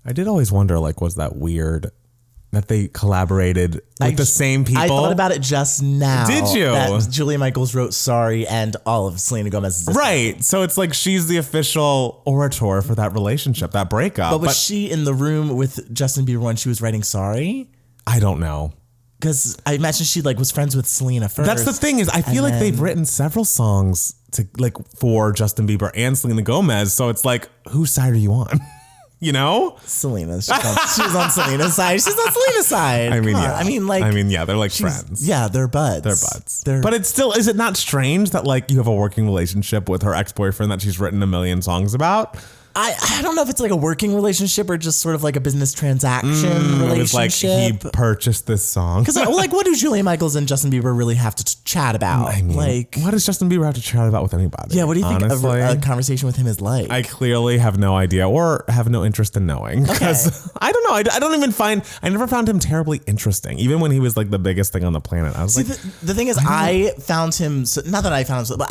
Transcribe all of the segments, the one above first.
I did always wonder, like, was that weird that they collaborated with the same people? I thought about it just now. Did you? That Julia Michaels wrote Sorry and all of Selena Gomez's. Right. So it's like she's the official orator for that relationship, that breakup. But was she in the room with Justin Bieber when she was writing Sorry? I don't know. Because I imagine she like was friends with Selena first. That's the thing is I feel like they've written several songs to like for Justin Bieber and Selena Gomez. So it's like, whose side are you on? You know? Selena. She's on Selena's side. She's on Selena's side. I mean, yeah. I mean, yeah, they're like friends. Yeah, they're buds. They're buds. But it's still, is it not strange that like you have a working relationship with her ex-boyfriend that she's written a million songs about? I don't know if it's like a working relationship or just sort of like a business transaction relationship. It's like he purchased this song. Because like, what do Julia Michaels and Justin Bieber really have to chat about? I mean, like, what does Justin Bieber have to chat about with anybody? Yeah, what do you think a conversation with him is like? I clearly have no idea or have no interest in knowing. Because I don't know. I never found him terribly interesting. Even when he was like the biggest thing on the planet. I was the thing is, I found him, not that I found him, but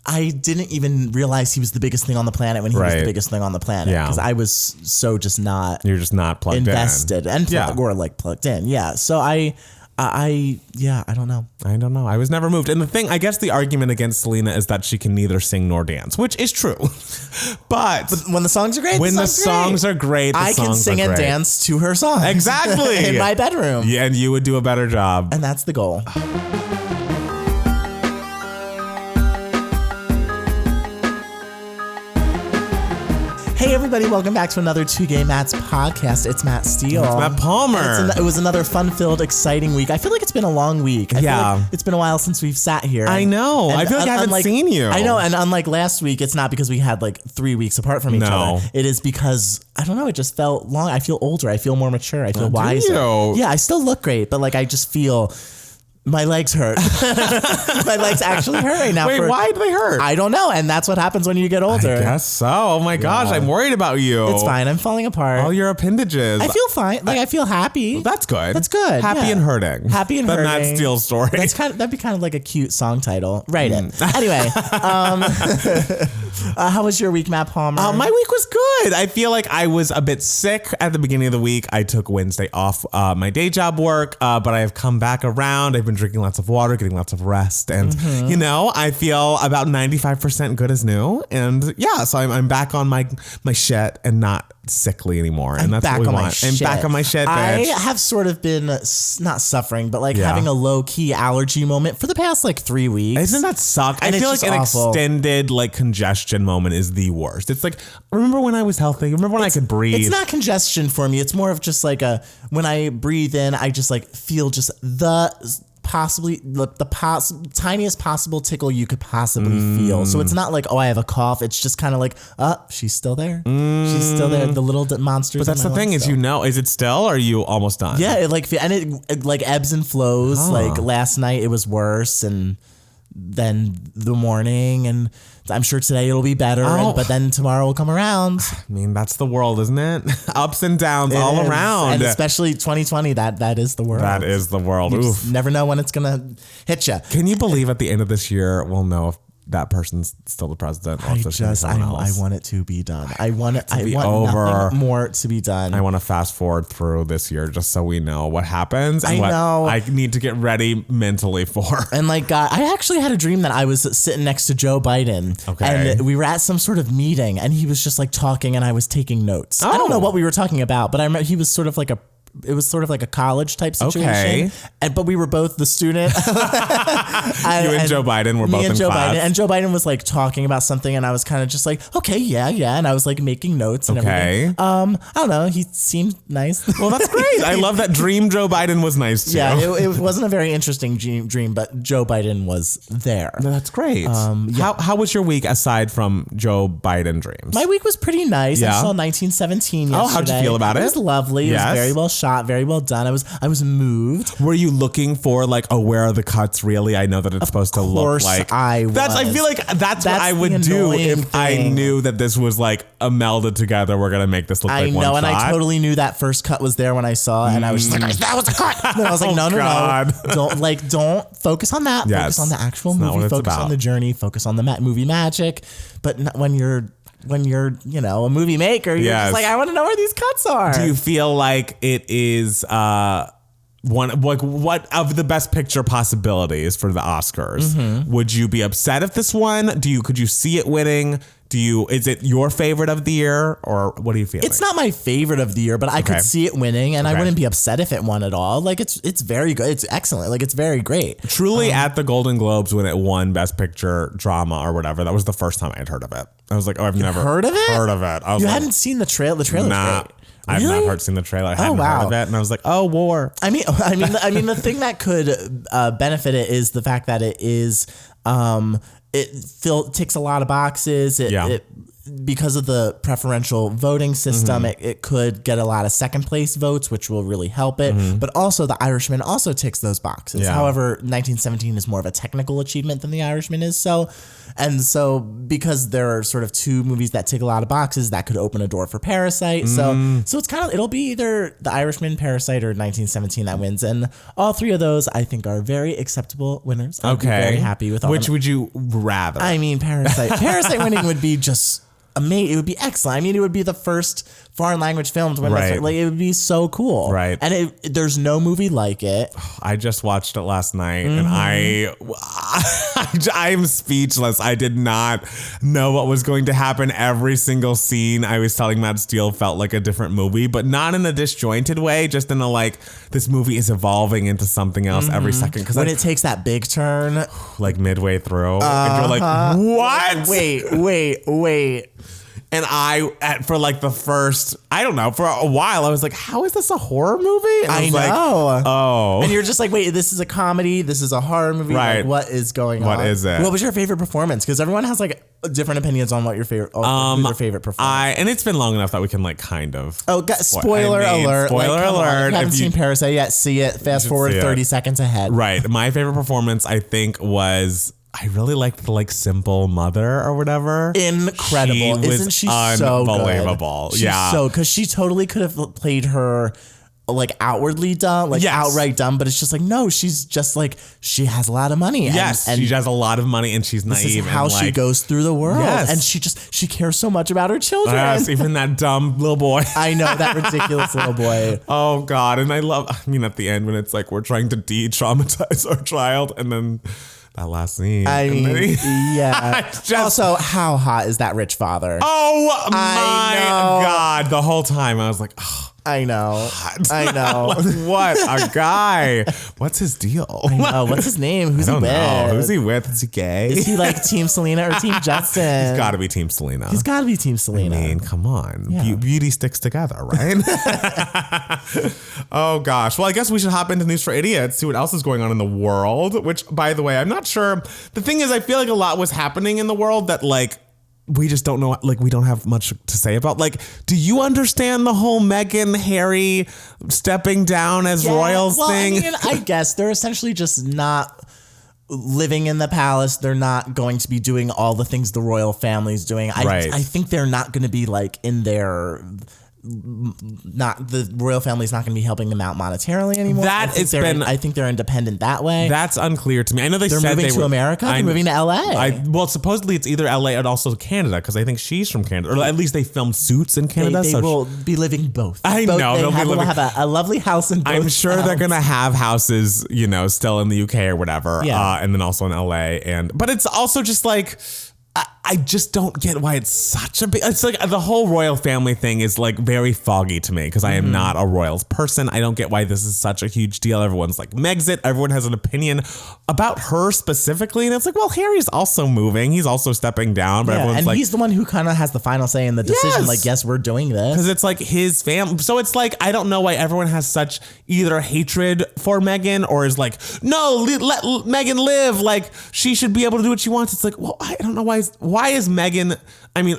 I didn't even realize he was the biggest thing on the planet when he was the biggest thing on the planet. Because I was so just not. You're just not plugged invested in. Or like plugged in. Yeah. So I don't know. I don't know. I was never moved. And the thing, I guess the argument against Selena is that she can neither sing nor dance, which is true. But when the songs are great, the songs are great, I can sing and dance to her song. Exactly. In my bedroom. Yeah, and you would do a better job. And that's the goal. Hey everybody, welcome back to another Two Gay Matts podcast. It's Matt Steele. It's Matt Palmer. It was another fun-filled, exciting week. I feel like it's been a long week. I feel like it's been a while since we've sat here. I know. I feel like I haven't seen you. I know, and unlike last week, it's not because we had like 3 weeks apart from each other. It is because, I don't know, it just felt long. I feel older. I feel more mature. I feel wiser. Yeah, I still look great, but like I just feel... My legs hurt. My legs actually hurt right now. Wait, why do they hurt? I don't know. And that's what happens when you get older. I guess so. Oh my gosh, I'm worried about you. It's fine. I'm falling apart. All your appendages. I feel fine. Like I feel happy. Well, that's good. That's good. Happy and hurting. Happy and hurting. The Matt Steele story. That'd be kind of like a cute song title. Write it. Anyway, how was your week, Matt Palmer? My week was good. I feel like I was a bit sick at the beginning of the week. I took Wednesday off my day job work, but I have come back around. I've been drinking lots of water, getting lots of rest, and you know, I feel about 95% good as new. And yeah, so I'm back on my shit and not sickly anymore. And that's what we want. I'm back on my shit, bitch. I have sort of been not suffering, but like having a low key allergy moment for the past like 3 weeks. Doesn't that suck? I feel like an extended like congestion moment is the worst. It's like, remember when I was healthy? Remember when I could breathe? It's not congestion for me. It's more of just like when I breathe in, I just like feel just the tiniest possible tickle you could possibly feel. So it's not like, oh, I have a cough. It's just kind of like, she's still there. She's still there. The little monsters. But that's the thing is, is it still, or are you almost done? Yeah, it like ebbs and flows. Like last night it was worse, and then the morning, and I'm sure today it'll be better, but then tomorrow will come around. I mean, that's the world, isn't it? Ups and downs all around. And especially 2020, that is the world. That is the world. You just never know when it's going to hit you. Can you believe at the end of this year, we'll know if that person's still the president or if there's someone else? I want it to be done. I want over. Nothing more to be done. I want to fast forward through this year just so we know what happens and what I need to get ready mentally for. And like, I actually had a dream that I was sitting next to Joe Biden. Okay. And we were at some sort of meeting and he was just like talking and I was taking notes. I don't know what we were talking about, but I remember he was sort of like a college type situation. But we were both the student. You and Joe Biden were both in class. And Joe Biden was like talking about something and I was kind of just like, okay, yeah. And I was like making notes and everything. I don't know. He seemed nice. Well, that's great. I love that dream Joe Biden was nice to. Yeah, it wasn't a very interesting dream, but Joe Biden was there. That's great. How was your week aside from Joe Biden dreams? My week was pretty nice. I saw 1917 yesterday. How'd you feel about it? It was lovely. It was very well shot, very well done. I was moved. Were you looking for like, where are the cuts really? I know that it's supposed to look like. I feel like that's what I would do if I knew that this was like a melded together. We're gonna make this look like one shot. And I totally knew that first cut was there when I saw it, and I was just like, that was a cut. And I was like, no, don't focus on that. Focus on the actual movie. Focus on the journey. Focus on the movie magic. But not when you're when you're, a movie maker, you're just like, I want to know where these cuts are. Do you feel like it is what of the best picture possibilities for the Oscars? Would you be upset if this won? Could you see it winning? Is it your favorite of the year, or what do you feel? It's not my favorite of the year, but I could see it winning, and I wouldn't be upset if it won at all. Like it's very good. It's excellent. Like it's very great. Truly, at the Golden Globes when it won Best Picture Drama or whatever, that was the first time I'd heard of it. I was like, I've never heard of it. I was hadn't seen the trailer. The trailer's great. I've not seen the trailer. I hadn't heard of it, and I was like, "Oh, war." I mean, the thing that could benefit it is the fact that it is, it ticks a lot of boxes. It because of the preferential voting system, it could get a lot of second place votes, which will really help it. But also, The Irishman also ticks those boxes. Yeah. However, 1917 is more of a technical achievement than The Irishman is. So because there are sort of two movies that tick a lot of boxes, that could open a door for Parasite. So it's it'll be either The Irishman, Parasite, or 1917 that wins. And all three of those, I think, are very acceptable winners. I'd be very happy with all Which them. would you rather? I mean, Parasite winning would be just amazing. It would be excellent. I mean, it would be the first foreign language film to win. Right. Like, it would be so cool. Right. And there's no movie like it. I just watched it last night, and I'm speechless. I did not know what was going to happen. Every single scene, I was telling Matt Steele, felt like a different movie, but not in a disjointed way, just in a this movie is evolving into something else every second. Because when it takes that big turn, like midway through, and you're like, what? Wait. And for the first, I don't know, for a while, I was like, how is this a horror movie? And I know. Like, oh. And you're just like, wait, this is a comedy. This is a horror movie. Right. Like, what is going on? What is it? What was your favorite performance? Because everyone has different opinions on what your favorite, who's their favorite performance. And it's been long enough that we can kind of. Oh, spoiler alert. Spoiler alert. If you haven't seen Parasite yet, see it. Fast forward 30 seconds ahead. Right. My favorite performance, I think, was... I really liked the simple mother or whatever. Incredible. Isn't she so good? Unbelievable. Yeah. So, because she totally could have played her outwardly dumb, outright dumb, but it's just no, she's just she has a lot of money. And she has a lot of money, and she's naive. This is how she goes through the world. Yes. And she cares so much about her children. Yes, even that dumb little boy. I know, that ridiculous little boy. Oh God. And at the end when it's we're trying to de-traumatize our child, and then that last scene. I mean, yeah. Also, how hot is that rich father? Oh my God. The whole time I was like, oh. I know. What a guy. What's his deal? I know. What's his name? Who's he with? Who's he with? Is he gay? Is he Team Selena or Team Justin? He's got to be Team Selena. He's got to be Team Selena. I mean, come on. Yeah. Beauty sticks together, right? Oh, gosh. Well, I guess we should hop into News for Idiots, see what else is going on in the world, which, by the way, I'm not sure. The thing is, I feel like a lot was happening in the world that, we just don't know, we don't have much to say about. Do you understand the whole Meghan, Harry stepping down as royals thing? I guess they're essentially just not living in the palace. They're not going to be doing all the things the royal family's doing. I think they're not going to be in their... the royal family's not going to be helping them out monetarily anymore. I think they're independent that way. That's unclear to me. I know they're moving to America. They're moving to LA. Well, supposedly it's either LA and also Canada, because I think she's from Canada, or at least they filmed Suits in Canada. They will be living both. I know they'll have a lovely house in both. I'm sure they're going to have houses, still in the UK or whatever, and then also in LA. But it's also just I just don't get why it's such a big... It's the whole royal family thing is very foggy to me, because I am not a royals person. I don't get why this is such a huge deal. Everyone's Megxit. Everyone has an opinion about her specifically. And it's well, Harry's also moving. He's also stepping down. But everyone's he's the one who kind of has the final say in the decision. Yes, we're doing this. Because it's his family. So it's I don't know why everyone has such either hatred for Meghan or is no, let Meghan live. She should be able to do what she wants. It's well, I don't know why is Meghan,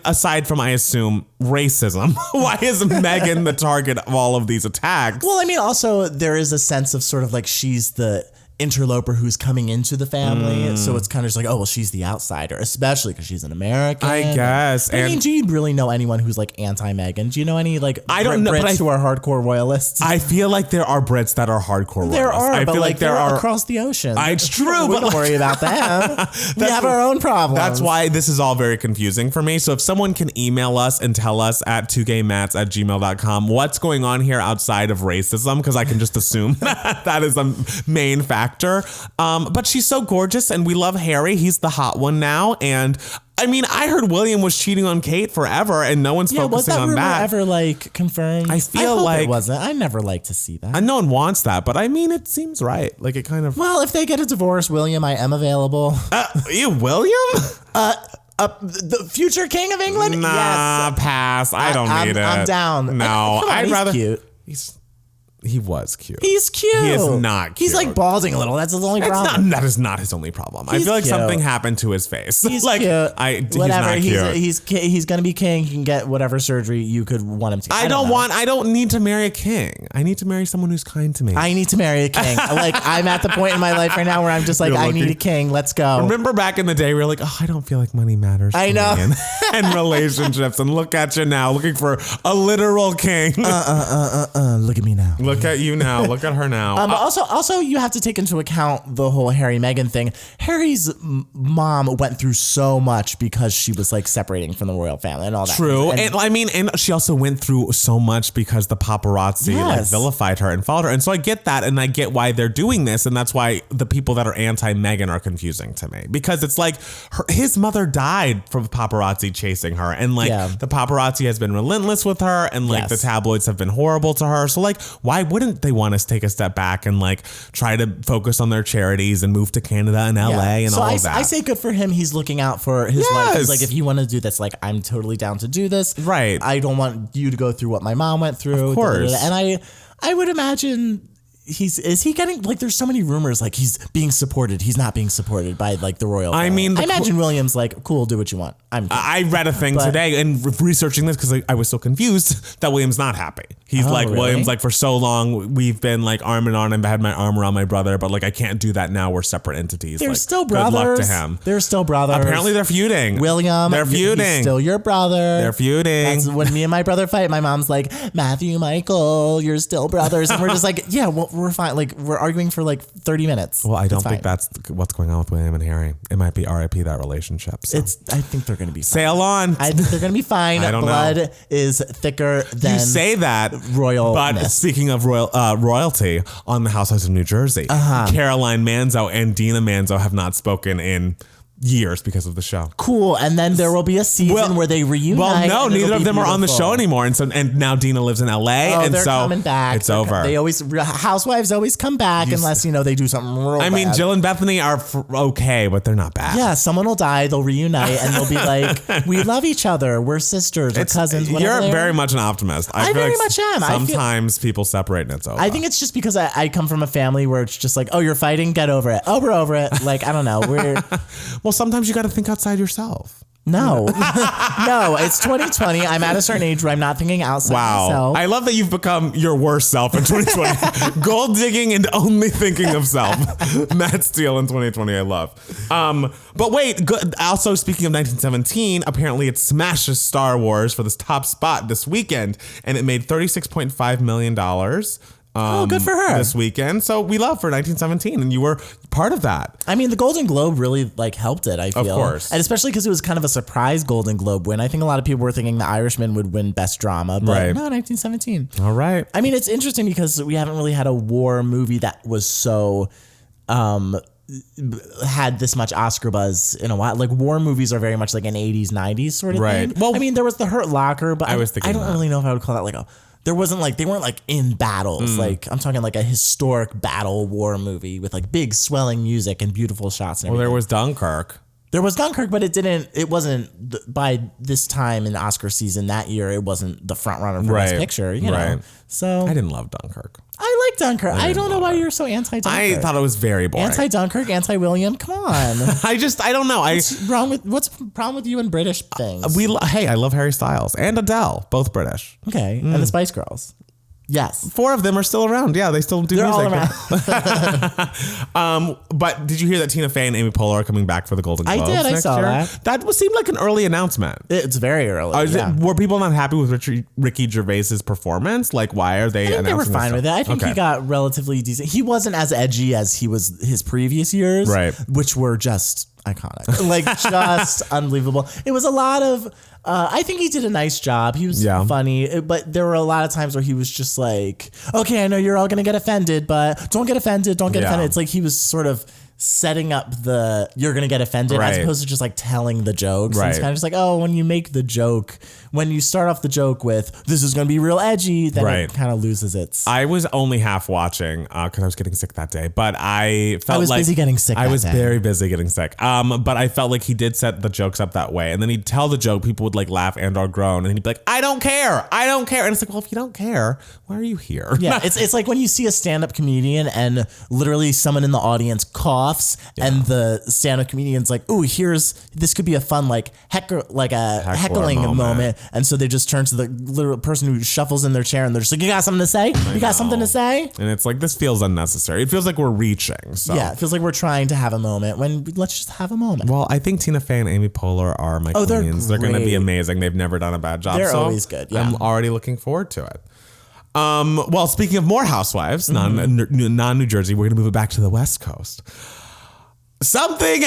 aside from, I assume, racism, why is Meghan the target of all of these attacks? Well, also there is a sense of sort of she's the interloper who's coming into the family. So it's kind of just like, oh, well, she's the outsider, especially because she's an American. I guess. I mean, do you really know anyone who's like anti-Meghan? Do you know any like I don't know, Brits who are hardcore royalists? I feel like there are Brits that are hardcore royalists. There are, I but feel like there are across the ocean. It's true, we but don't worry about them. We have our own problems. That's why this is all very confusing for me. So if someone can email us and tell us at 2gaymats@gmail.com what's going on here outside of racism, because I can just assume that is a main factor. But she's so gorgeous, and we love Harry. He's the hot one now, and I mean, I heard William was cheating on Kate forever, and no one's focusing on that. Was that rumor ever like confirmed? I feel like it wasn't. I never like to see that. And no one wants that, but I mean, it seems right. Like it kind of. Well, if they get a divorce, William, I am available. You, William? The future king of England? Nah, yes. Pass. I don't need it. I'm down. No, I'd rather. Cute. He was cute. He's cute. He is not cute. He's like balding a little. That's his only problem. That is not his only problem. I feel like cute. something happened to his face. He's like, cute. Whatever. He's gonna be king. He can get whatever surgery you could want him to. I don't need to marry a king. I need to marry someone who's kind to me. I need to marry a king. Like I'm at the point in my life right now where I'm just like, I need a king. Let's go. Remember back in the day, we were like, oh, I don't feel like money matters. I know. And relationships. And look at you now, looking for a literal king. Look at me now. Look at you now. Look at her now. Also, you have to take into account the whole Harry Meghan thing. Harry's mom went through so much because she was like separating from the royal family and all that. True, and she also went through so much because the paparazzi like vilified her and followed her, and so I get that, and I get why they're doing this, and that's why the people that are anti-Meghan are confusing to me, because it's like his mother died from paparazzi chasing her, and like the paparazzi has been relentless with her, and like the tabloids have been horrible to her. So like, why wouldn't they want to take a step back and like try to focus on their charities and move to Canada and LA and all of that? I say good for him. He's looking out for his life. He's like, if you want to do this, like I'm totally down to do this. Right. I don't want you to go through what my mom went through. Of course. And I would imagine is he getting like there's so many rumors like he's being supported. He's not being supported by like the royal family. I mean, I imagine William's like, cool, do what you want. I read a thing today and researching this because I was so confused that William's not happy. He's like, really? William's like, for so long we've been like arm in arm, and I had my arm around my brother, but like I can't do that now. We're separate entities. They're like, still brothers. Good luck to him. They're still brothers. Apparently they're feuding. William, they're feuding. He's still your brother. They're feuding. That's when me and my brother fight. My mom's like, Matthew, Michael, you're still brothers, and we're just like, yeah, well, we're fine. Like we're arguing for like 30 minutes. Well, I don't think that's what's going on with William and Harry. It might be RIP that relationship. So. I think they're going to be fine. Sail on. I think they're going to be fine. I don't Blood know. is thicker than you say that royal. But speaking of royalty, on the Housewives of New Jersey, Caroline Manzo and Dina Manzo have not spoken in years because of the show. Cool. And then there will be a season where they reunite. Well, no, neither of them are on the show anymore. And now Dina lives in LA. Oh, and they're so coming back. It's over. Housewives always come back unless, they do something real bad. I mean, Jill and Bethany are okay, but they're not bad. Yeah, someone will die, they'll reunite, and they'll be like, we love each other, we're sisters, we're cousins, whatever. You're very much an optimist. I very much am. Sometimes people separate and it's over. I think it's just because I come from a family where it's just like, oh, you're fighting, get over it. Oh, we're over it. Like, I don't know. Well, sometimes you got to think outside yourself. No, no, it's 2020. I'm at a certain age where I'm not thinking outside myself. I love that you've become your worst self in 2020. Gold digging and only thinking of self. Matt Steele in 2020, I love. But wait, also speaking of 1917, apparently it smashes Star Wars for this top spot this weekend, and it made $36.5 million. Good for her. This weekend. So we love for 1917, and you were part of that. I mean, the Golden Globe really helped it, I feel. Of course. And especially because it was kind of a surprise Golden Globe win. I think a lot of people were thinking The Irishman would win Best Drama, but no, 1917. All right. I mean, it's interesting because we haven't really had a war movie that was so had this much Oscar buzz in a while. Like war movies are very much like an 80s, 90s sort of thing. Well, I mean, there was The Hurt Locker, but I don't really know if I would call that like a... There wasn't like, they weren't like in battles. Like I'm talking like a historic battle war movie with like big swelling music and beautiful shots and everything. Well, there was Dunkirk. There was Dunkirk, but it wasn't by this time in Oscar season that year. It wasn't the front runner for Best Picture, you know? So I didn't love Dunkirk. I like Dunkirk. I don't know why you're so anti-Dunkirk. I thought it was very boring. Anti-Dunkirk, anti-William. Come on. I don't know. What's the problem with you and British things? I love Harry Styles and Adele, both British. Okay, and the Spice Girls. Yes. 4 of them are still around. Yeah, they still do They're music. all around. But did you hear that Tina Fey and Amy Poehler are coming back for the Golden Globes I did. next I saw year? that. That seemed like an early announcement. It's very early. Were people not happy with Ricky Gervais's performance? Like, why are they announcing they were fine this with it. I think he got relatively decent. He wasn't as edgy as he was his previous years, right? Which were just iconic, like just unbelievable. It was a lot of. I think he did a nice job. He was funny, but there were a lot of times where he was just like, "Okay, I know you're all gonna get offended, but don't get offended. Don't get offended." It's like he was sort of setting up the you're gonna get offended as opposed to just like telling the jokes. Right. It's kind of just like, oh, when you make the joke, when you start off the joke with this is gonna be real edgy, then it kind of loses its. I was only half watching because I was getting sick that day, but I felt like busy getting sick. I was very busy getting sick. But I felt like he did set the jokes up that way, and then he'd tell the joke, people would like laugh and or groan, and he'd be like, I don't care, and it's like, well, if you don't care, why are you here? Yeah, it's like when you see a stand-up comedian and literally someone in the audience coughs and the stand-up comedian's like, ooh, this could be a fun like heckling moment. And so they just turn to the literal person who shuffles in their chair and they're just like, you got something to say? You got something to say? And it's like, this feels unnecessary. It feels like we're reaching. So. Yeah, it feels like we're trying to have a moment when let's just have a moment. Well, I think Tina Fey and Amy Poehler are my queens. They're going to be amazing. They've never done a bad job. They're always good. Yeah. I'm already looking forward to it. Well, speaking of more Housewives, non-New Jersey, we're going to move it back to the West Coast. Something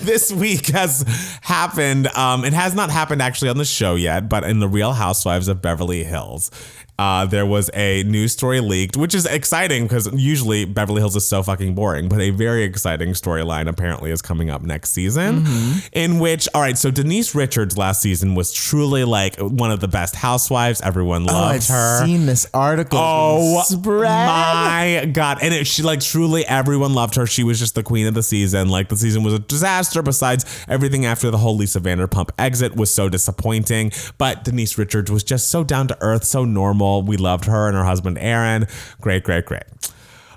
this week has happened. It has not happened actually on the show yet, but in the Real Housewives of Beverly Hills, there was a news story leaked, which is exciting because usually Beverly Hills is so fucking boring, but a very exciting storyline apparently is coming up next season in which, all right, so Denise Richards last season was truly like one of the best housewives. Everyone loved her. I've seen this article. Oh my God. And she like truly everyone loved her. She was just the queen of the season. Like the season was a disaster besides everything after the whole Lisa Vanderpump exit was so disappointing. But Denise Richards was just so down to earth, so normal. We loved her and her husband, Aaron. Great.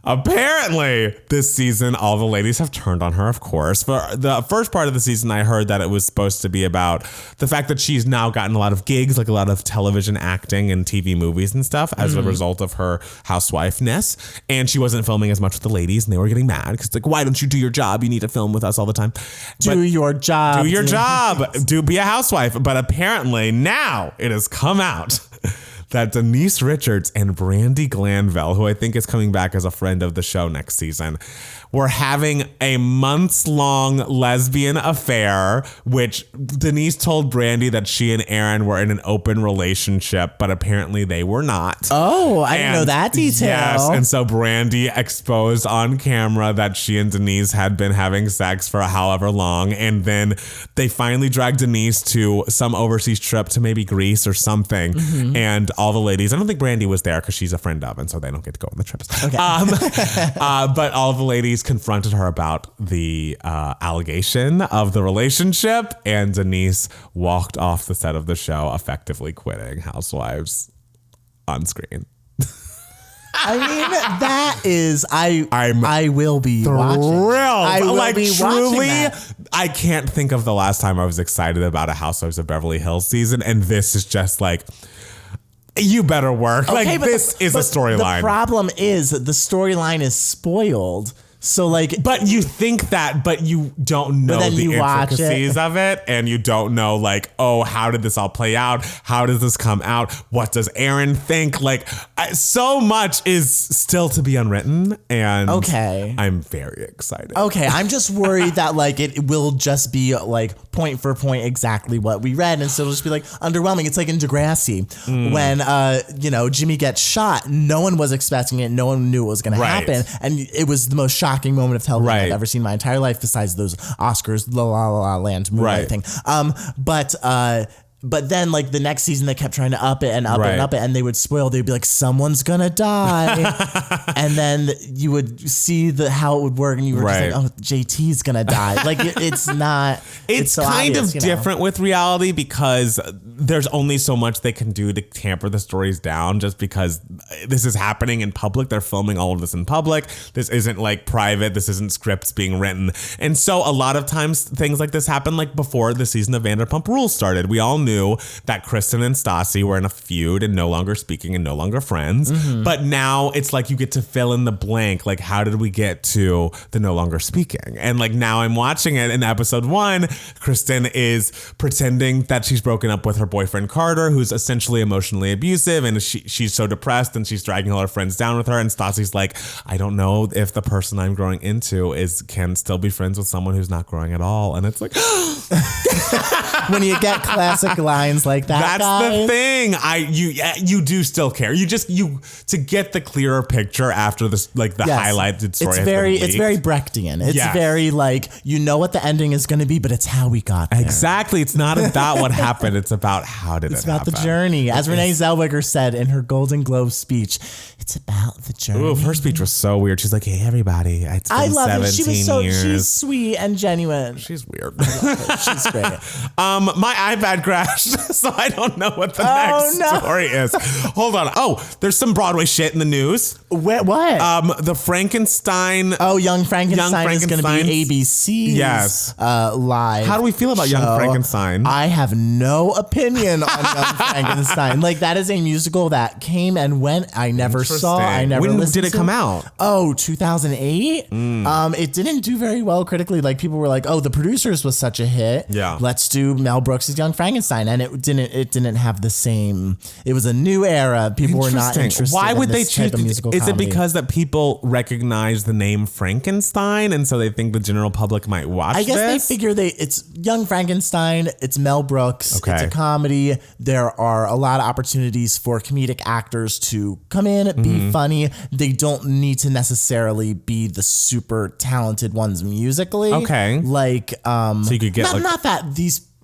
Apparently, this season, all the ladies have turned on her, of course. For the first part of the season, I heard that it was supposed to be about the fact that she's now gotten a lot of gigs, like a lot of television acting and TV movies and stuff as a result of her housewifeness. And she wasn't filming as much with the ladies, and they were getting mad because it's like, why don't you do your job? You need to film with us all the time. Do your job. Be a housewife. But apparently, now it has come out that Denise Richards and Brandi Glanville, who I think is coming back as a friend of the show next season, were having a months-long lesbian affair, which Denise told Brandi that she and Aaron were in an open relationship, but apparently they were not. Oh, I didn't know that detail. Yes, and so Brandi exposed on camera that she and Denise had been having sex for however long, and then they finally dragged Denise to some overseas trip to maybe Greece or something, and all the ladies, I don't think Brandi was there because she's a friend of, and so they don't get to go on the trips. Okay. But all the ladies confronted her about the allegation of the relationship, and Denise walked off the set of the show, effectively quitting Housewives on screen. I mean, that is, I will be watching. I will like, be truly, that. I can't think of the last time I was excited about a Housewives of Beverly Hills season, and this is just like, you better work. Okay, like, this is a storyline. The problem is the storyline is spoiled. So like, but you think that, but you don't know the intricacies of it, and you don't know like, oh, how did this all play out? How does this come out? What does Aaron think? Like, so much is still to be unwritten, and I'm very excited. Okay, I'm just worried that like it will just be like point for point exactly what we read, and so it'll just be like underwhelming. It's like in Degrassi when Jimmy gets shot. No one was expecting it. No one knew it was going to happen, and it was the most shocking moment of television I've ever seen in my entire life, besides those Oscars, La La La Land movie thing. But then, like, the next season, they kept trying to up it and up it and up it, and they would spoil. They'd be like, someone's gonna die. And then you would see how it would work, and you were just like, oh, JT's gonna die. Like, it's not... It's so kind obvious, of different with reality because there's only so much they can do to tamper the stories down just because this is happening in public. They're filming all of this in public. This isn't, like, private. This isn't scripts being written. And so a lot of times, things like this happen, like, before the season of Vanderpump Rules started. We all knew knew that Kristen and Stassi were in a feud and no longer speaking and no longer friends. But now it's like you get to fill in the blank. Like, how did we get to the no longer speaking? And like now I'm watching it in episode 1, Kristen is pretending that she's broken up with her boyfriend Carter, who's essentially emotionally abusive, and she's so depressed and she's dragging all her friends down with her. And Stassi's like, I don't know if the person I'm growing into can still be friends with someone who's not growing at all. And it's like when you get classic lines like that, that's the thing. You do still care. You to get the clearer picture after this, like the highlighted story. It's very Brechtian. It's very like, you know what the ending is going to be, but it's how we got there. Exactly. It's not about what happened. It's about how did it happen. It's about the journey. As Renee Zellweger said in her Golden Globe speech, it's about the journey. Ooh, her speech was so weird. She's like, hey, everybody. It's been 17 years. She's sweet and genuine. She's weird. She's great. My iPad crashed, so I don't know what the next story is. Hold on. Oh, there's some Broadway shit in the news. What? The Frankenstein. Oh, Young Frankenstein is going to be ABC's live. How do we feel about Young Frankenstein? I have no opinion on Young Frankenstein. Like, that is a musical that came and went. I never saw. I never listened to. When did it come out? Oh, 2008. It didn't do very well critically. Like, people were like, "Oh, The Producers was such a hit. Yeah, let's do Mel Brooks' Young Frankenstein." And it didn't have the same. It was a new era. People were not interested. Why would in they this choose? Type of musical is comedy. it because that people recognize the name Frankenstein, and so they think the general public might watch? I guess they figure it's Young Frankenstein. It's Mel Brooks. Okay. It's a comedy. There are a lot of opportunities for comedic actors to come in, be funny. They don't need to necessarily be the super talented ones musically. Okay. Like, so you could get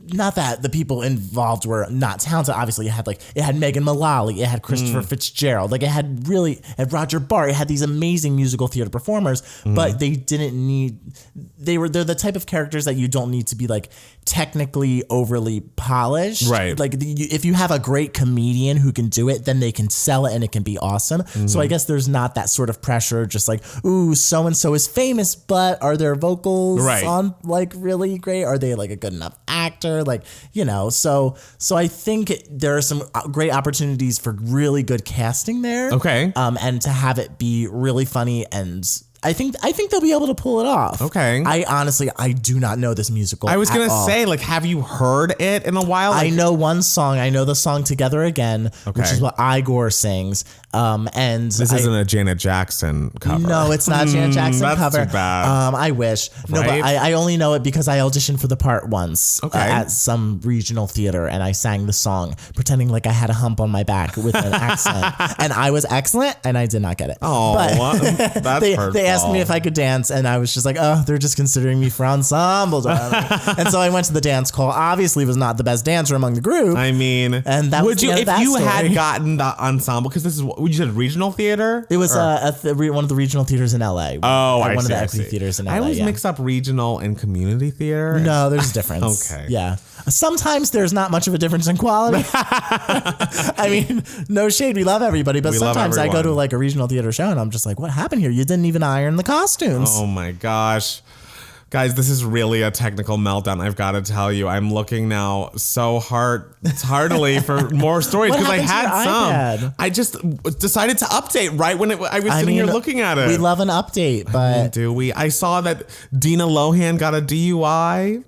not that the people involved were not talented. Obviously, it had Megan Mullally, it had Christopher Fitzgerald, like it had Roger Bart. It had these amazing musical theater performers, but they didn't need. They're the type of characters that you don't need to be like technically overly polished. Right. Like if you have a great comedian who can do it, then they can sell it and it can be awesome. So I guess there's not that sort of pressure. Just like, ooh, so and so is famous, but are their vocals on like really great? Are they like a good enough actor? Like, you know, so I think there are some great opportunities for really good casting there. Okay. And to have it be really funny, and I think they'll be able to pull it off. Okay. I do not know this musical. I was going to say, like, have you heard it in a while? Like, I know one song. I know the song Together Again, which is what Igor sings. And this isn't a Janet Jackson cover. No, it's not a Janet Jackson cover. That's too bad. I wish. No, but I only know it because I auditioned for the part once at some regional theater, and I sang the song pretending like I had a hump on my back with an accent. And I was excellent, and I did not get it. Oh, that's hurtful. They asked me if I could dance, and I was just like, oh, they're just considering me for ensemble. And so I went to the dance call. Obviously was not the best dancer among the group. I mean, and that would you, if you had gotten the ensemble, because this is what you said, regional theater? It was one of the regional theaters in LA. One of the equity theaters in LA. I always mix up regional and community theater. No, there's a difference. Okay. Yeah. Sometimes there's not much of a difference in quality. I mean, no shade. We love everybody, but sometimes I go to like a regional theater show and I'm just like, what happened here? You didn't even iron the costumes. Oh my gosh. Guys, this is really a technical meltdown. I've got to tell you, I'm looking now so heartily for more stories because I had some. iPad? I just decided to update right when I was sitting here looking at it. We love an update, but do we? I saw that Dina Lohan got a DUI.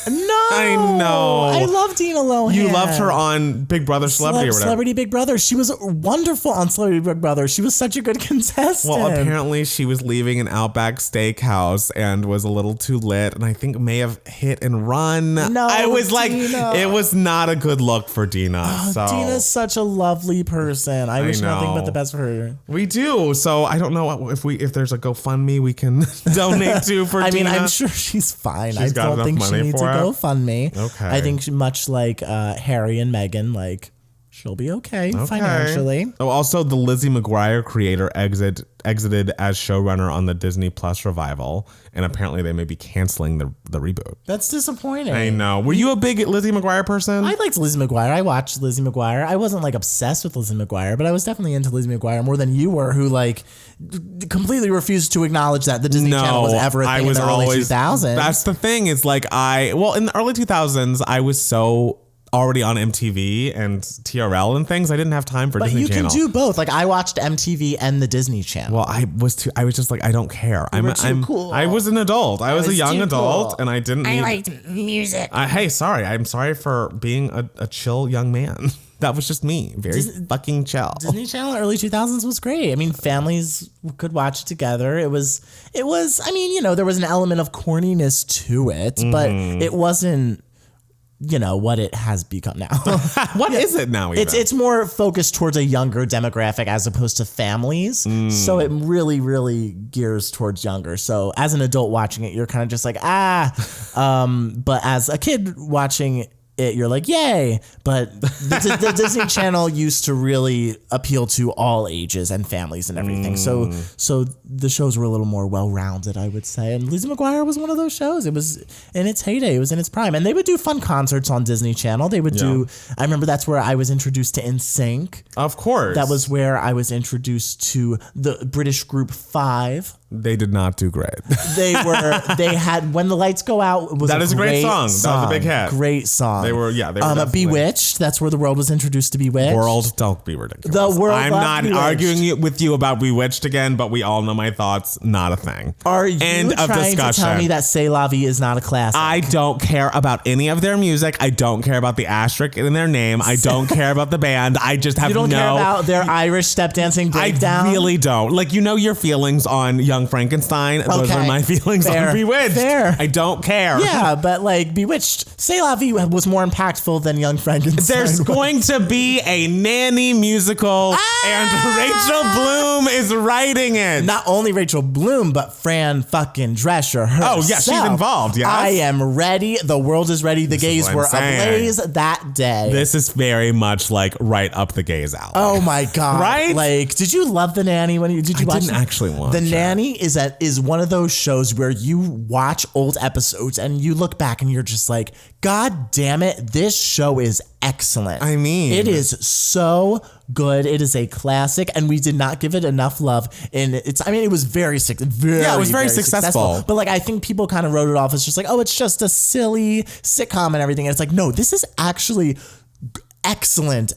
No, I know. I love Dina Lohan. You loved her on Big Brother Celebrity or whatever. Celebrity Big Brother. She was wonderful on Celebrity Big Brother. She was such a good contestant. Well, apparently she was leaving an Outback Steakhouse and was a little too lit, and I think may have hit and run. No, I was Dina. like, it was not a good look for Dina. So. Dina's such a lovely person. I wish nothing but the best for her. We do. So I don't know if there's a GoFundMe we can donate to for Dina. I mean, I'm sure she's fine. I don't think she needs to GoFundMe. Okay. I think much like Harry and Meghan, like she'll be okay financially. Oh, also the Lizzie McGuire creator exited as showrunner on the Disney Plus revival, and apparently they may be canceling the reboot. That's disappointing. I know. Were you a big Lizzie McGuire person? I liked Lizzie McGuire. I watched Lizzie McGuire. I wasn't like obsessed with Lizzie McGuire, but I was definitely into Lizzie McGuire more than you were, who like completely refused to acknowledge that the Disney Channel was ever a thing in the early 2000s. That's the thing. It's like in the early 2000s, I was so already on MTV and TRL and things. I didn't have time for Disney Channel. But you can do both. Like I watched MTV and the Disney Channel. Well, I was just like, I don't care. I'm cool. I was an adult. I was a young adult and I didn't need... I liked music. Hey, sorry. I'm sorry for being a chill young man. That was just me. Very fucking chill. Disney Channel early 2000s was great. I mean, families could watch it together. It was, I mean, you know, there was an element of corniness to it, but it wasn't, you know, what it has become now. What is it now? Even? It's more focused towards a younger demographic as opposed to families. So it really, really gears towards younger. So as an adult watching it, you're kind of just like, but as a kid watching it, you're like, yay. But the Disney Channel used to really appeal to all ages and families and everything. So the shows were a little more well-rounded, I would say. And Lizzie McGuire was one of those shows. It was in its heyday. It was in its prime. And they would do fun concerts on Disney Channel. They would do, I remember that's where I was introduced to NSYNC. Of course. That was where I was introduced to the British group Five. They did not do great. They had When the Lights Go Out was a great song. That was a big hit. Great song. They were Bewitched. That's where the world was introduced to Bewitched. World, don't be ridiculous. The world. I'm not arguing with you about Bewitched again, but we all know my thoughts. Not a thing. Are you trying to tell me that C'est La Vie is not a classic? I don't care about any of their music. I don't care about the asterisk in their name. I don't care about the band. I just have You don't care about their Irish step dancing breakdown? I really don't. Like, you know your feelings on Young Frankenstein. Those are my feelings on Bewitched. Fair. I don't care. Yeah, but like Bewitched, C'est La Vie was more impactful than Young Frankenstein. There's going to be a Nanny musical, and Rachel Bloom is writing it. Not only Rachel Bloom, but Fran fucking Drescher herself. Oh, yeah, she's involved, yes. I am ready. The world is ready. The gays were ablaze that day. This is very much like right up the gays alley. Oh my God. Right? Like, did you love The Nanny when did you watch it? I didn't actually watch The Nanny is one of those shows where you watch old episodes and you look back and you're just like, God damn it, this show is excellent. I mean, it is so good. It is a classic, and we did not give it enough love. And it was very very successful. But like, I think people kind of wrote it off as just like, oh, it's just a silly sitcom and everything. And it's like, no, this is actually excellent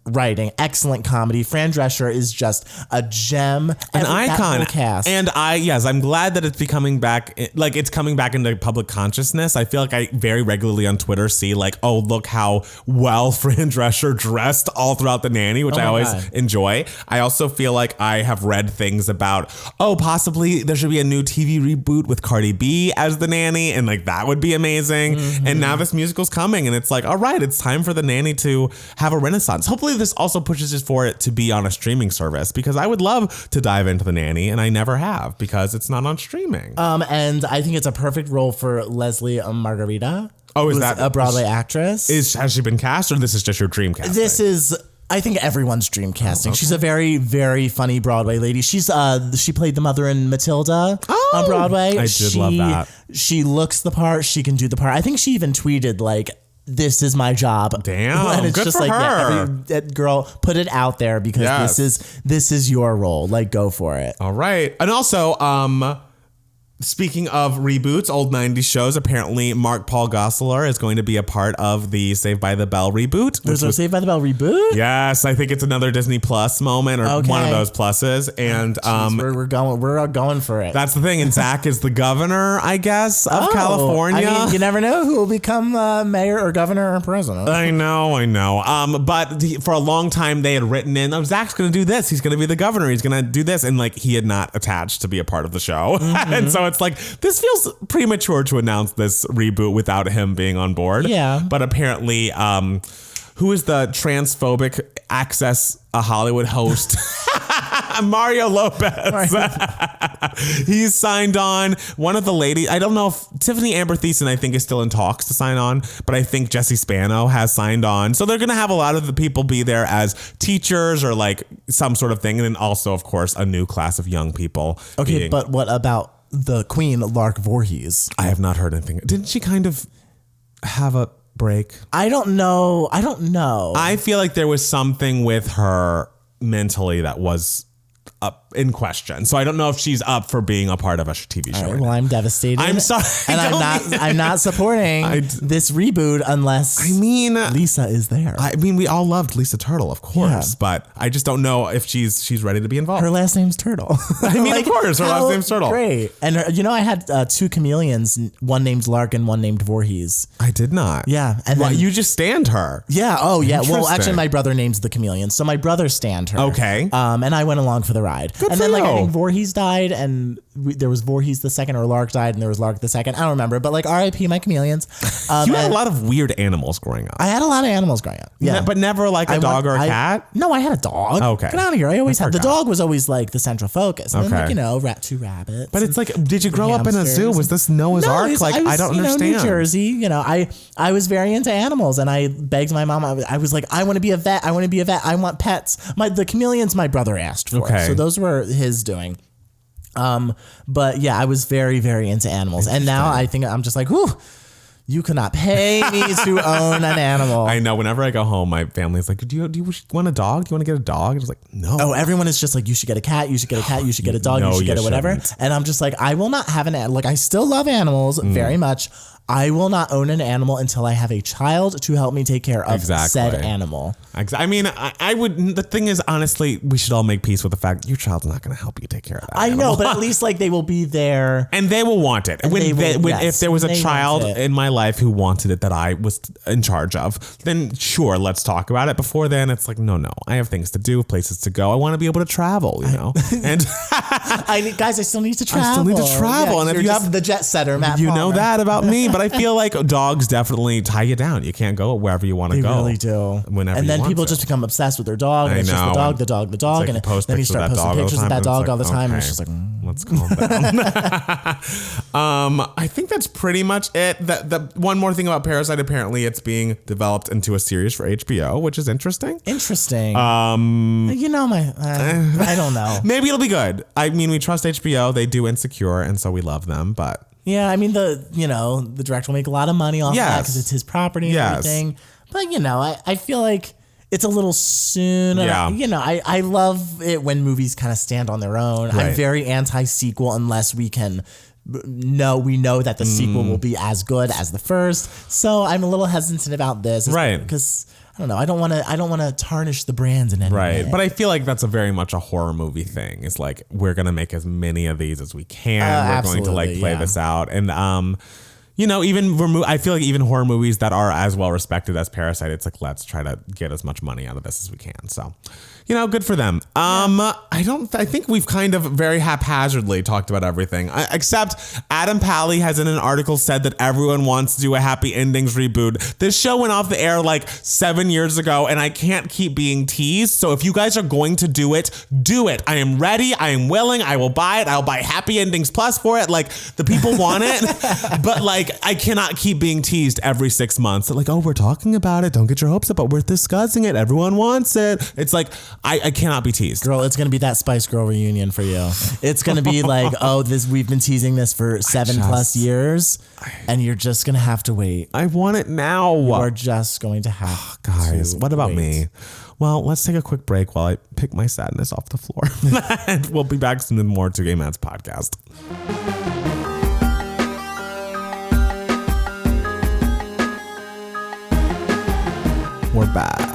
writing, excellent comedy. Fran Drescher is just a gem, an icon. Cast. And I'm glad that it's becoming back, like it's coming back into public consciousness. I feel like I very regularly on Twitter see like, oh, look how well Fran Drescher dressed all throughout The Nanny, which I always enjoy. I also feel like I have read things about, oh, possibly there should be a new TV reboot with Cardi B as the Nanny, and like that would be amazing. And now this musical's coming, and it's like, all right, it's time for the Nanny to have a renaissance. Hopefully this also pushes for it to be on a streaming service, because I would love to dive into The Nanny, and I never have because it's not on streaming. And I think it's a perfect role for Leslie Margarita. Oh, is that a Broadway actress? Has she been cast, or this is just your dream casting? This is, I think, everyone's dream casting. She's a very, very funny Broadway lady. She's she played the mother in Matilda on Broadway. I did love that. She looks the part. She can do the part. I think she even tweeted like, this is my job. Damn, and it's good just for like, her. Yeah, girl, put it out there, because this is your role. Like, go for it. All right. And also, speaking of reboots, old 90s shows, apparently Mark Paul Gosselaar is going to be a part of the Saved by the Bell reboot. There's a Saved by the Bell reboot? Yes, I think it's another Disney Plus moment, or one of those pluses. And we're going for it. That's the thing. And Zach is the governor, I guess, of California. I mean, you never know who will become mayor or governor or president. I know. But for a long time they had written in, oh, Zach's going to do this. He's going to be the governor. He's going to do this. And like, he had not attached to be a part of the show. And so it's like, this feels premature to announce this reboot without him being on board. Yeah. But apparently, who is the transphobic Access a Hollywood host? Mario Lopez. He's signed on. One of the ladies, I don't know if Tiffany Amber Thiessen, I think, is still in talks to sign on, but I think Jessie Spano has signed on. So they're going to have a lot of the people be there as teachers or like some sort of thing. And then also, of course, a new class of young people. Okay, but what about the Queen, Lark Voorhees? I have not heard anything. Didn't she kind of have a break? I don't know. I feel like there was something with her mentally that was up in question. So I don't know if she's up for being a part of a TV show. Right, well, I'm devastated. I'm sorry. And I'm not supporting this reboot unless Lisa is there. I mean, we all loved Lisa Turtle, of course, but I just don't know if she's ready to be involved. Her last name's Turtle. I mean, of course, her last name's Turtle. Great. And I had 2 chameleons, one named Lark and one named Voorhees. I did not. Yeah. And then you just stand her. Yeah. Oh, yeah. Well, actually, my brother names the chameleon. So my brother stand her. Okay. And I went along for the ride. Good and for then you. I think Voorhees died and there was Voorhees the second, or Lark died and there was Lark the second. I don't remember, but R.I.P. my chameleons. You had a lot of weird animals growing up. I had a lot of animals growing up. Yeah. But never like a dog or a cat? No, I had a dog. Okay. Get out of here. I always had. The dog was always like the central focus. And okay. then, 2 rabbits. But it's like, did you grow up in a zoo? Was this Noah's Ark? Like, I don't understand. New Jersey, I was very into animals and I begged my mom. I was like, I want to be a vet. I want pets. The chameleons my brother asked for. Okay. So those were his doing. But yeah, I was very, very into animals. And now I think I'm just like, whew, you could not pay me to own an animal. I know. Whenever I go home, my family's like, do you want a dog? Do you want to get a dog? And I was like, no. Oh, everyone is just like, you should get a cat. You should get a cat. You should get a dog. You should get a whatever. And I'm just like, I will not have an animal. Like, I still love animals very much. I will not own an animal until I have a child to help me take care of said animal. I mean, I would. The thing is, honestly, we should all make peace with the fact your child's not going to help you take care of that. I know, but at least like they will be there, and they will want it. If there was a child in my life who wanted it that I was in charge of, then sure, let's talk about it. Before then, it's like no, I have things to do, places to go. I want to be able to travel, And guys, I still need to travel. Yeah, and if you have the jet setter, Matt, you know that about me. But I feel like dogs definitely tie you down. You can't go wherever you want to go. They really do. Whenever and then you people just become obsessed with their dog. And it's just the dog. Like and then you start posting pictures of that dog all the time. And it's just like, let's calm down. I think that's pretty much it. The one more thing about Parasite, apparently it's being developed into a series for HBO, which is interesting. I don't know. Maybe it'll be good. I mean, we trust HBO. They do Insecure, and so we love them, but. Yeah, I mean, the director will make a lot of money off that because it's his property and everything. But, I feel like it's a little soon. Yeah. I love it when movies kind of stand on their own. Right. I'm very anti-sequel unless we know that the sequel will be as good as the first. So I'm a little hesitant about this. Right. Because I don't know. I don't want to tarnish the brands in any way. Right. But I feel like that's a very much a horror movie thing. It's like, we're going to make as many of these as we can. We're going to play this out. And, I feel like even horror movies that are as well respected as Parasite, it's like, let's try to get as much money out of this as we can. So, good for them. I think we've kind of very haphazardly talked about everything, except Adam Pally has in an article said that everyone wants to do a Happy Endings reboot. This show went off the air like 7 years ago, and I can't keep being teased. So if you guys are going to do it, do it. I am ready. I am willing. I will buy it. I'll buy Happy Endings Plus for it. Like, the people want it, but like, I cannot keep being teased every 6 months. They're like, oh, we're talking about it. Don't get your hopes up, but we're discussing it. Everyone wants it. It's like, I cannot be teased. Girl, it's going to be that Spice Girl reunion for you. It's going to be like, we've been teasing this for 7+ years, and you're just going to have to wait. I want it now. You are just going to have guys, what about me? Well, let's take a quick break while I pick my sadness off the floor. And we'll be back soon with more 2 Gay Mats podcast. We're back.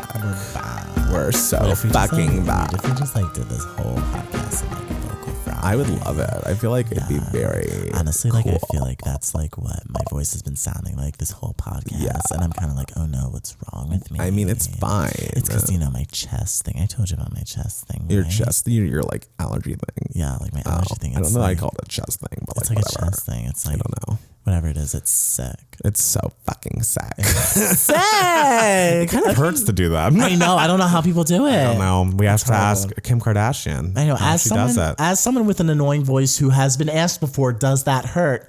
We're so fucking back. If we just did this whole podcast in a vocal fry, I would love it. I feel like it'd be very honestly cool. I feel like that's what my voice has been sounding like this whole podcast. Yeah. And I'm kind of like, oh no, what's wrong with me? I mean, it's fine. It's because my chest thing. I told you about my chest thing. Your chest, your like allergy thing. Yeah, like my allergy thing. I don't know. I call it a chest thing, but it's like a chest thing. It's like, I don't know. Whatever it is, it's sick. It's so fucking sick. Sick. It kind of hurts to do that. I know. I don't know how people do it. I don't know. We have to ask Kim Kardashian. I know. As someone with an annoying voice who has been asked before, does that hurt?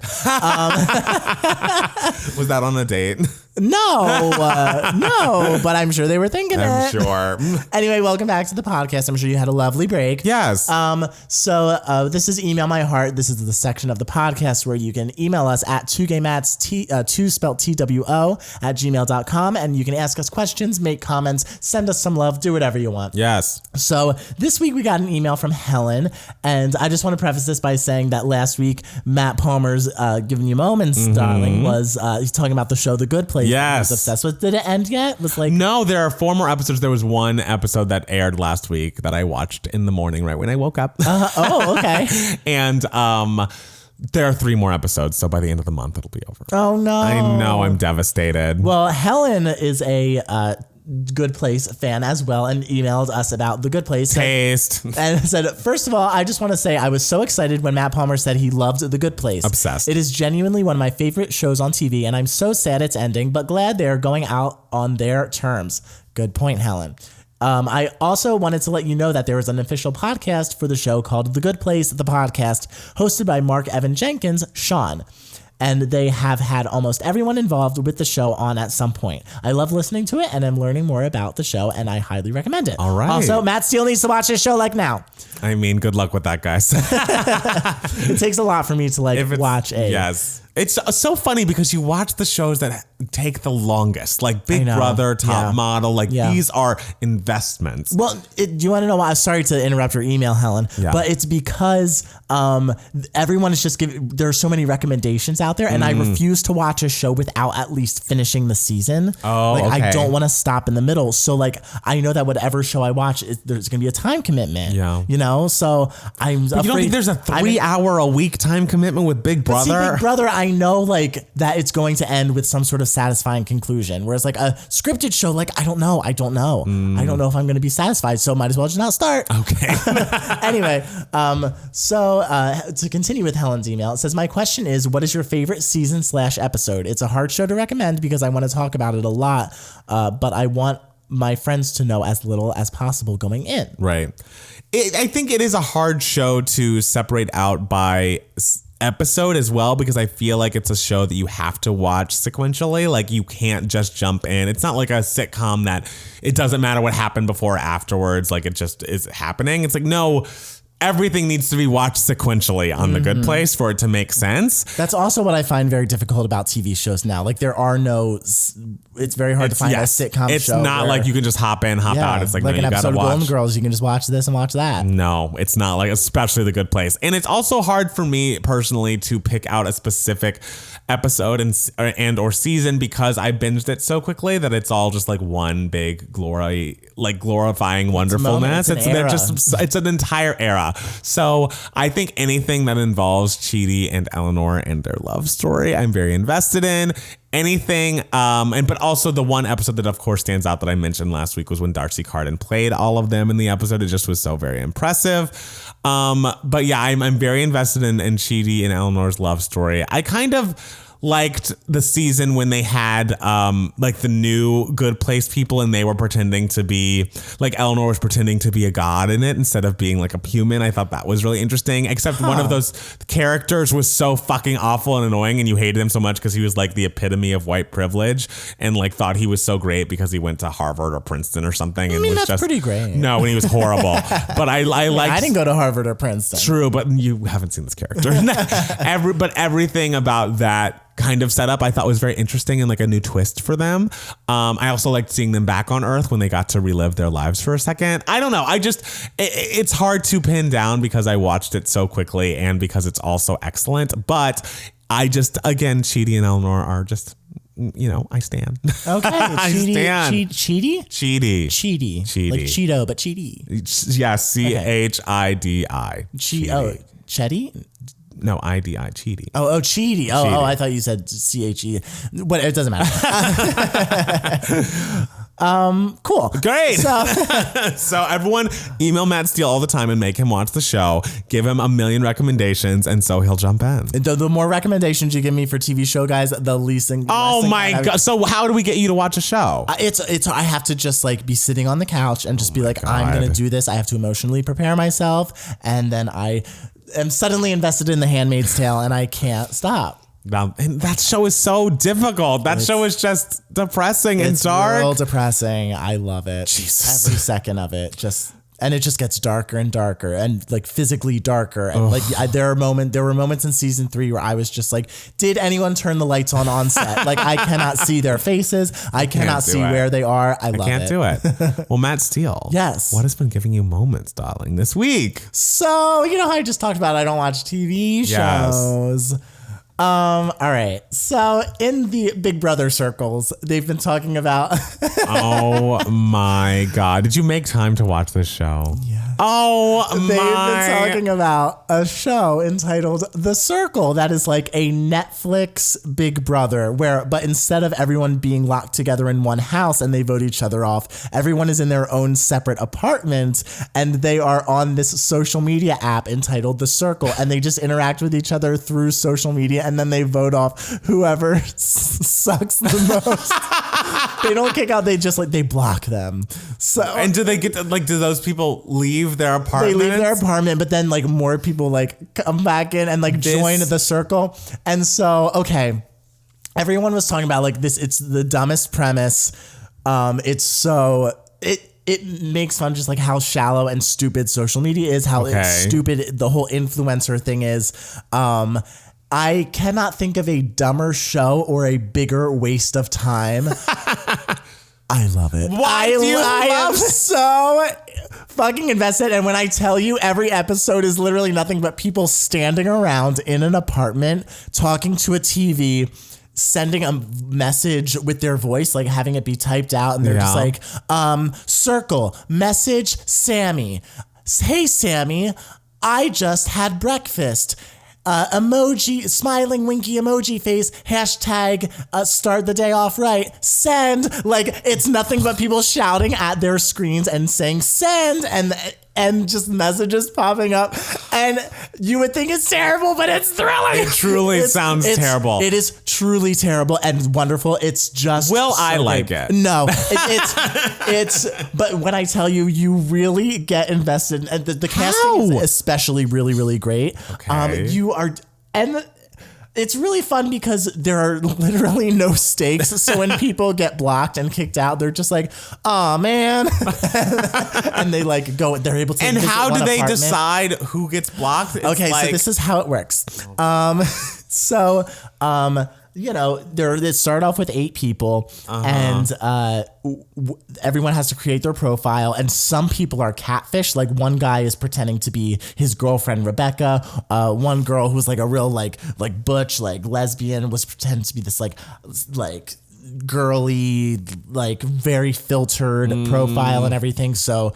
Was that on a date? No, but I'm sure they were thinking it. I'm sure. Anyway, welcome back to the podcast. I'm sure you had a lovely break. Yes. So this is Email My Heart. This is the section of the podcast where you can email us at 2gaymats, 2 spelled TWO at gmail.com. And you can ask us questions, make comments, send us some love, do whatever you want. Yes. So this week we got an email from Helen, and I just want to preface this by saying that last week Matt Palmer's Giving You Moments, darling, was he's talking about the show The Good Place. Yes. He was obsessed with. Did it end yet? Was like no, there are 4 more episodes. There was one episode that aired last week that I watched in the morning right when I woke up. Oh, okay. And there are 3 more episodes, so by the end of the month it'll be over. Oh no. I know, I'm devastated. Well, Helen is a Good Place fan as well and emailed us about The Good Place. Taste. And said, first of all, I just want to say I was so excited when Matt Palmer said he loved The Good Place. Obsessed. It is genuinely one of my favorite shows on TV, and I'm so sad it's ending, but glad they're going out on their terms. Good point, Helen. I also wanted to let you know that there is an official podcast for the show called The Good Place, the podcast, hosted by Mark Evan Jenkins, Sean. And they have had almost everyone involved with the show on at some point. I love listening to it, and I'm learning more about the show, and I highly recommend it. All right. Also, Matt Steele needs to watch this show like now. I mean, good luck with that, guys. It takes a lot for me to watch a... Yes. It's so funny because you watch the shows that take the longest, like Big Brother, Top Model, these are investments. Well, do you want to know why? Sorry to interrupt your email, Helen, but it's because everyone is just giving, there are so many recommendations out there, and I refuse to watch a show without at least finishing the season. Oh, okay. I don't want to stop in the middle. So I know that whatever show I watch, there's going to be a time commitment. Yeah. You know, so I'm afraid. You don't think there's a 3-hour-a-week time commitment with Big Brother? See, Big Brother, I know that it's going to end with some sort of satisfying conclusion. Whereas a scripted show, I don't know. I don't know if I'm going to be satisfied. So might as well just not start. Okay. Anyway, so to continue with Helen's email, it says, my question is, what is your favorite season/episode? It's a hard show to recommend because I want to talk about it a lot, but I want my friends to know as little as possible going in. Right. I think it is a hard show to separate out by episode as well, because I feel like it's a show that you have to watch sequentially. You can't just jump in. It's not like a sitcom that it doesn't matter what happened before or afterwards. It just is happening. It's no, everything needs to be watched sequentially on The Good Place for it to make sense. That's also what I find very difficult about TV shows now. There are no, it's very hard to find a sitcom show. It's not like you can just hop in, hop out. It's an no, you episode gotta of watch. Golden Girls, you can just watch this and watch that. No, it's not especially The Good Place. And it's also hard for me personally to pick out a specific episode and or season because I binged it so quickly that it's all just one big glory, glorifying wonderfulness. It's an entire era. So I think anything that involves Chidi and Eleanor and their love story, I'm very invested in. Anything, but also the one episode that of course stands out that I mentioned last week was when Darcy Carden played all of them in the episode. It just was so very impressive. But yeah, I'm very invested in Chidi and Eleanor's love story. I kind of liked the season when they had the new Good Place people and they were pretending to be Eleanor was pretending to be a god in it instead of being a human. I thought that was really interesting, except one of those characters was so fucking awful and annoying and you hated him so much because he was the epitome of white privilege and thought he was so great because he went to Harvard or Princeton or something. And that's pretty great. No, when he was horrible. But I liked. I didn't go to Harvard or Princeton. True, but you haven't seen this character. But everything about that kind of setup I thought was very interesting and a new twist for them. I also liked seeing them back on Earth when they got to relive their lives for a second. I don't know. It's hard to pin down because I watched it so quickly and because it's also excellent. But again, Chidi and Eleanor are just, I stand. Okay. I stand. Chidi? Chidi. Chidi. Like Cheeto, but Chidi. Yes, Chidi. Chetty? No, IDI, Chidi. Oh, Chidi. Oh, I thought you said CHE. But it doesn't matter. Cool. Great. So everyone email Matt Steele all the time and make him watch the show. Give him a million recommendations and so he'll jump in. The more recommendations you give me for TV show guys, the least. Oh my God. So how do we get you to watch a show? I have to just be sitting on the couch and just be I'm going to do this. I have to emotionally prepare myself. And then I am suddenly invested in The Handmaid's Tale and I can't stop. And that show is so difficult. That show is just depressing and dark. It's real depressing. I love it. Jesus. Every second of it. and it just gets darker and darker and like physically darker. And like there were moments in season 3 where I was just like, did anyone turn the lights on set? Like I cannot see their faces. I cannot see where they are. I love it. I can't do it. Well, Matt Steele. Yes. What has been giving you moments, darling, this week? So, you know how I just talked about I don't watch TV shows. All right. So in the Big Brother circles, they've been talking about. Oh my God. Did you make time to watch this show? Yeah. Oh my. They've been talking about a show entitled The Circle that is like a Netflix Big Brother but instead of everyone being locked together in one house and they vote each other off, everyone is in their own separate apartment and they are on this social media app entitled The Circle and they just interact with each other through social media and then they vote off whoever sucks the most. They don't kick out, they block them. So and do they get do those people leave their apartment? They leave their apartment, but then like more people like come back in and like join the circle. And so, okay, everyone was talking about like this. It's the dumbest premise. It makes fun just like how shallow and stupid social media is, how stupid the whole influencer thing is. I cannot think of a dumber show or a bigger waste of time. I love it. I am so fucking invested. And when I tell you every episode is literally nothing but people standing around in an apartment, talking to a TV, sending a message with their voice, like having it be typed out. And they're just like, circle, message Sammy. Hey, Sammy, I just had breakfast. Emoji, smiling winky emoji face, hashtag start the day off right, send. Like it's nothing but people shouting at their screens and saying send and just messages popping up. And you would think it's terrible, but it's thrilling. It truly sounds terrible. It is truly terrible and wonderful. It's just I like it. No, it's but when I tell you, you really get invested. And the casting is especially really, really great. Okay. It's really fun because there are literally no stakes. So when people get blocked and kicked out, they're just like, "Oh man," and they like go. They're able to. And how do they decide who gets blocked? So this is how it works. You know, they start off with 8 people, and everyone has to create their profile. And some people are catfish. Like one guy is pretending to be his girlfriend Rebecca. One girl who's like a real like butch like lesbian was pretending to be this like girly like very filtered profile and everything. So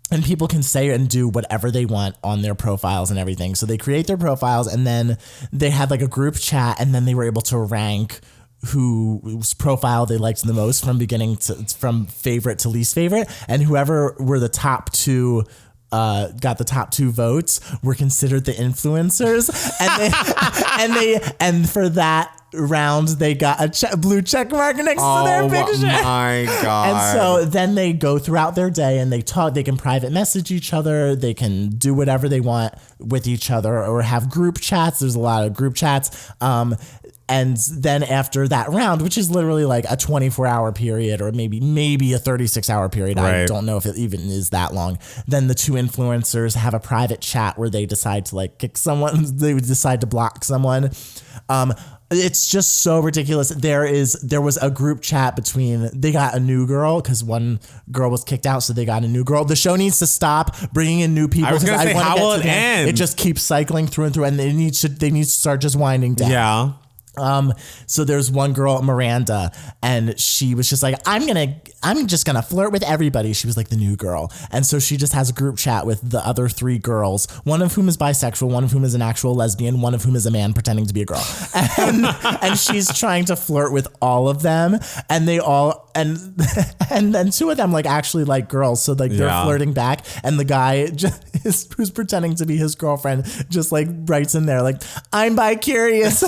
and people can say and do whatever they want on their profiles and everything. So they create their profiles and then they had like a group chat and then they were able to rank whose profile they liked the most from favorite to least favorite. And whoever were the top 2 got the top 2 votes were considered the influencers. And for that round they got a blue check mark next to their picture. Oh my God. And so then they go throughout their day and they talk. They can private message each other. They can do whatever they want with each other or have group chats. There's a lot of group chats. And then after that round, which is literally like a 24-hour period or maybe a 36-hour period. Right. I don't know if it even is that long. Then the 2 influencers have a private chat where they decide to like kick someone. They decide to block someone. It's just so ridiculous. There was a group chat they got a new girl because one girl was kicked out, so they got a new girl. The show needs to stop bringing in new people. I was going to say, how will it end? It just keeps cycling through and through, and they need to start just winding down. Yeah. So there's one girl, Miranda, and she was just like, I'm just gonna flirt with everybody. She was like the new girl. And so she just has a group chat with the other 3 girls, one of whom is bisexual, one of whom is an actual lesbian, one of whom is a man pretending to be a girl. And she's trying to flirt with all of them. And they all, and then 2 of them like actually like girls. So like they're flirting back. And the guy who's pretending to be his girlfriend just like writes in there like, I'm bi-curious.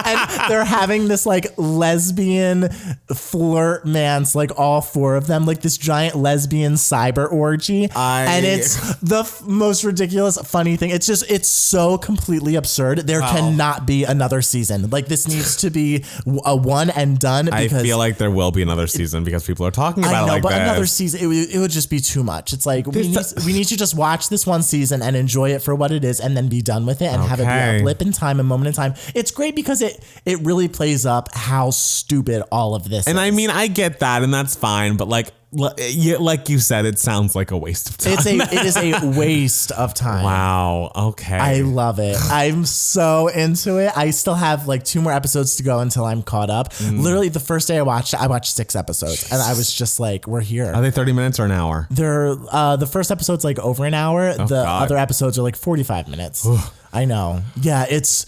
And they're having this like lesbian flirt mance, like all 4 of them, like this giant lesbian cyber orgy. And it's the most ridiculous, funny thing. It's so completely absurd. There cannot be another season. Like this needs to be a one and done. Because I feel like there will be another season because people are talking about it like but this. Another season, it would just be too much. It's like we need to just watch this one season and enjoy it for what it is and then be done with it and have it be a blip in time, a moment in time. It's great because it really plays up how stupid all of this is. And I mean, I get that and that's fine, but like you said, it sounds like a waste of time. It is a waste of time. Wow. Okay. I love it. I'm so into it. I still have like 2 more episodes to go until I'm caught up. Literally the first day I watched 6 episodes and I was just like, we're here. Are they 30 minutes or an hour? They're the first episode's like over an hour. The other episodes are like 45 minutes. I know. Yeah, it's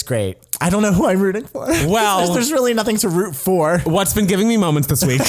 great. I don't know who I'm rooting for. Well, there's really nothing to root for. What's been giving me moments this week?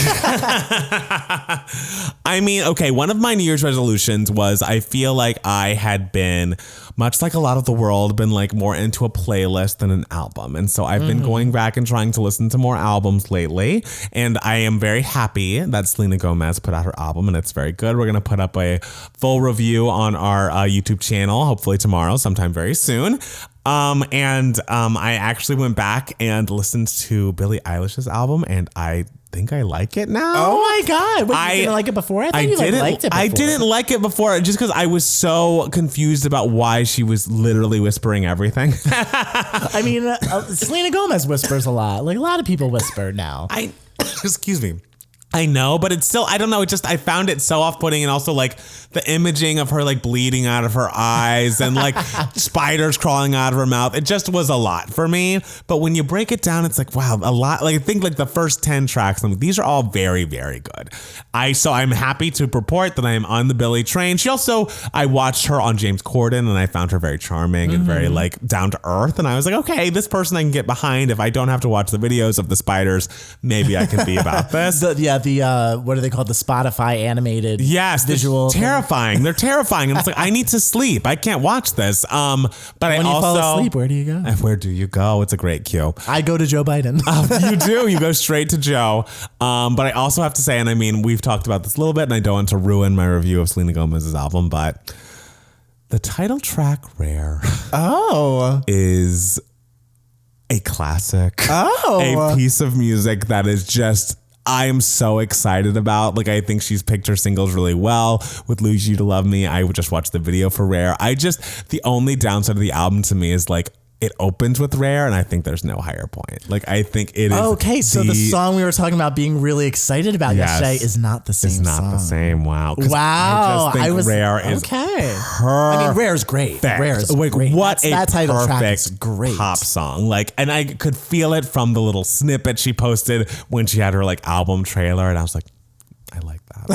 I mean, okay, one of my New Year's resolutions was I feel like I had been, much like a lot of the world, been like more into a playlist than an album. And so I've been going back and trying to listen to more albums lately. And I am very happy that Selena Gomez put out her album and it's very good. We're going to put up a full review on our YouTube channel, hopefully tomorrow, sometime very soon. I actually went back and listened to Billie Eilish's album and I think I like it now. Oh my God. You didn't like it before? I thought you liked it before. I didn't like it before just because I was so confused about why she was literally whispering everything. I mean, Selena Gomez whispers a lot. Like a lot of people whisper now. Excuse me. I know, but it's still, I don't know. I found it so off-putting and also like the imaging of her like bleeding out of her eyes and like spiders crawling out of her mouth. It just was a lot for me. But when you break it down, it's like, wow, a lot. Like I think like the first 10 tracks, these are all very, very good. So I'm happy to report that I am on the Billie train. I watched her on James Corden and I found her very charming and very like down to earth. And I was like, okay, this person I can get behind. If I don't have to watch the videos of the spiders, maybe I can be about this. What are they called? The Spotify animated visual. Terrifying. They're terrifying. And it's like, I need to sleep. I can't watch this. But when you fall asleep, where do you go? Where do you go? It's a great cue. I go to Joe Biden. You do. You go straight to Joe. But I also have to say, and I mean, we've talked about this a little bit, and I don't want to ruin my review of Selena Gomez's album, but the title track, Rare, is a classic. A piece of music that is just, I am so excited about. Like, I think she's picked her singles really well with Lose You to Love Me. I would just watch the video for Rare. The only downside of the album to me is like, it opens with Rare, and I think there's no higher point. Like, I think it is. Okay, so the song we were talking about being really excited about yesterday is not the same song. It's not the same. Wow. Wow. I just think Rare is I mean, Rare's great. Rare's great. What that title track is great. Pop song. Like, and I could feel it from the little snippet she posted when she had her like album trailer, and I was like, I like that.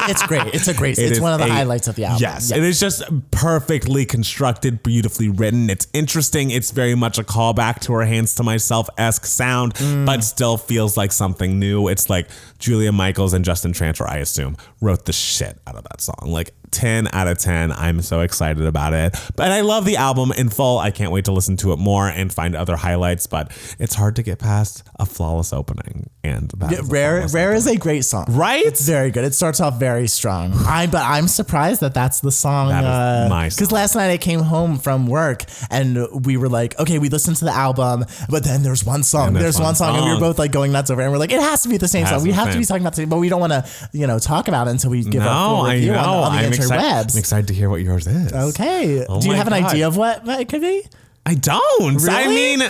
It's great. It's one of the highlights of the album. Yes. It is just perfectly constructed, beautifully written. It's interesting. It's very much a callback to her Hands to Myself-esque sound, but still feels like something new. It's like Julia Michaels and Justin Tranter, I assume, wrote the shit out of that song. Like 10 out of 10. I'm so excited about it. But I love the album in full. I can't wait to listen to it more and find other highlights, but it's hard to get past a flawless opening. And Rare is a great song. Right? It's very good. It starts off very strong. But I'm surprised that that's the song. That is my song. Because last night I came home from work and we were like, okay, we listened to the album, but then there's one song. There's one song. And we were both like going nuts over it. And we're like, it has to be the same song. We have to be talking about the same, but we don't want to, talk about it until we give a full review on the interwebs. I'm excited to hear what yours is. Okay. Do you have an idea of what it could be? I don't. Really? I mean,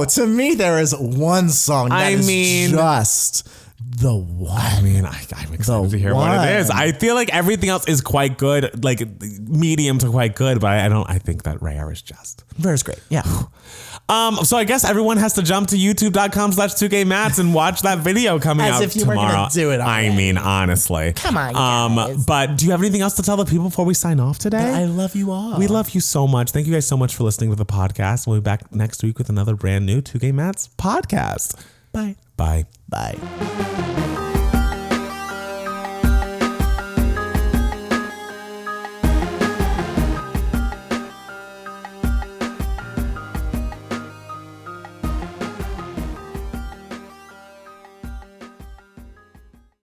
to me, there is one song that is just the one. I mean, I'm excited to hear what it is. I feel like everything else is quite good, like medium to quite good, but I think that Rare is just. Rare's great. Yeah. So I guess everyone has to jump to youtube.com/2gaymats and watch that video coming out tomorrow. As if you were going to do it already. I mean, honestly. Come on, guys. But do you have anything else to tell the people before we sign off today? I love you all. We love you so much. Thank you guys so much for listening to the podcast. We'll be back next week with another brand new 2 Gay Mats podcast. Bye. Bye. Bye.